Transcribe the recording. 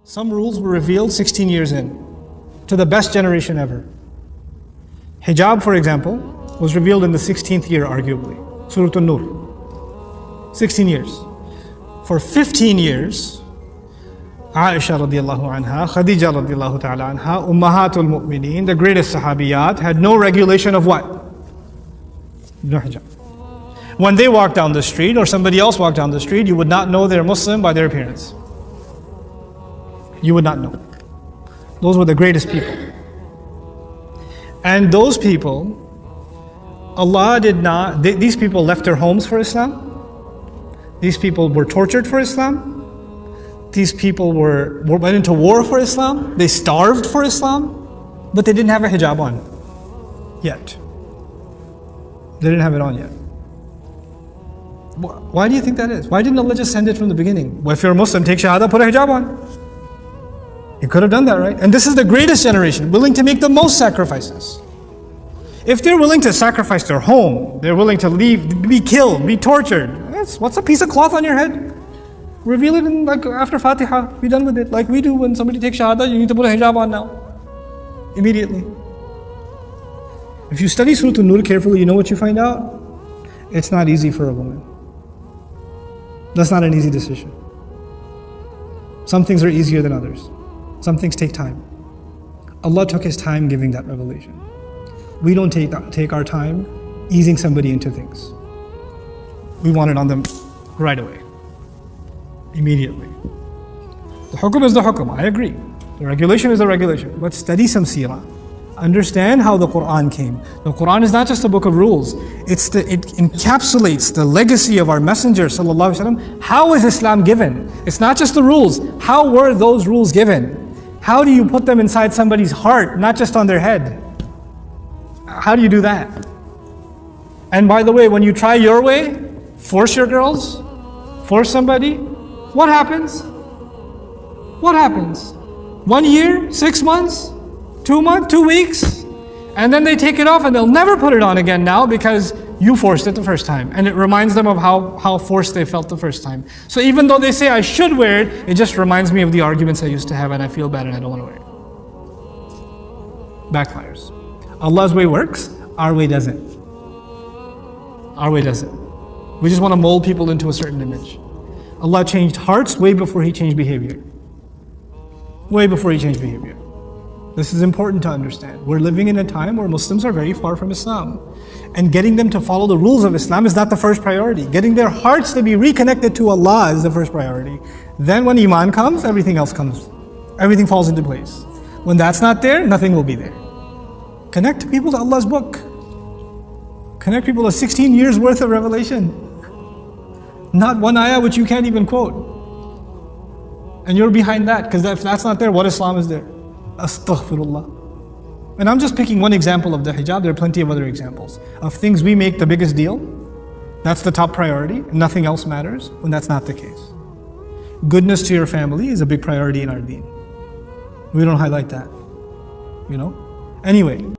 Some rules were revealed 16 years in, to the best generation ever. Hijab, for example, was revealed in the 16th year, arguably. Surah An-Nur. 16 years. For 15 years, Aisha radiallahu anha, Khadija radiallahu ta'ala anha, Ummahatul Mu'mineen, the greatest sahabiyat, had no regulation of what? No hijab. When they walked down the street or somebody else walked down the street, you would not know they're Muslim by their appearance. You would not know. Those were the greatest people. And those people, Allah did not, these people left their homes for Islam. These people were tortured for Islam. These people went into war for Islam. They starved for Islam. But they didn't have a hijab on yet. They didn't have it on yet. Why do you think that is? Why didn't Allah just send it from the beginning? Well, if you're a Muslim, take shahada, put a hijab on. You could have done that, right? And this is the greatest generation, willing to make the most sacrifices. If they're willing to sacrifice their home, they're willing to leave, be killed, be tortured. What's a piece of cloth on your head? Reveal it in, like, after Fatiha, be done with it. Like we do when somebody takes shahada, you need to put a hijab on now. Immediately. If you study Surah An-Nur carefully, you know what you find out? It's not easy for a woman. That's not an easy decision. Some things are easier than others. Some things take time. Allah took His time giving that revelation. We don't take our time easing somebody into things. We want it on them right away, immediately. The hukum is the hukum, I agree. The regulation is the regulation. But study some seerah. Understand how the Quran came. The Quran is not just a book of rules. It encapsulates the legacy of our Messenger sallallahu alaihi wasallam. How is Islam given? It's not just the rules. How were those rules given? How do you put them inside somebody's heart, not just on their head? How do you do that? And by the way, when you try your way, force your girls, force somebody, what happens? What happens? 1 year, 6 months, 2 months, 2 weeks, and then they take it off and they'll never put it on again now because you forced it the first time. And it reminds them of how forced they felt the first time. So even though they say I should wear it, it just reminds me of the arguments I used to have and I feel bad and I don't want to wear it. Backfires. Allah's way works, our way doesn't. Our way doesn't. We just want to mold people into a certain image. Allah changed hearts way before He changed behavior. Way before He changed behavior. This is important to understand. We're living in a time where Muslims are very far from Islam. And getting them to follow the rules of Islam is not the first priority. Getting their hearts to be reconnected to Allah is the first priority. Then when Iman comes, everything else comes. Everything falls into place. When that's not there, nothing will be there. Connect people to Allah's book. Connect people to 16 years worth of revelation. Not one ayah which you can't even quote. And you're behind that, because if that's not there, what Islam is there? Astaghfirullah. And I'm just picking one example of the hijab. There are plenty of other examples of things we make the biggest deal. That's the top priority, and nothing else matters when that's not the case. Goodness to your family is a big priority in our deen. We don't highlight that, you know? Anyway.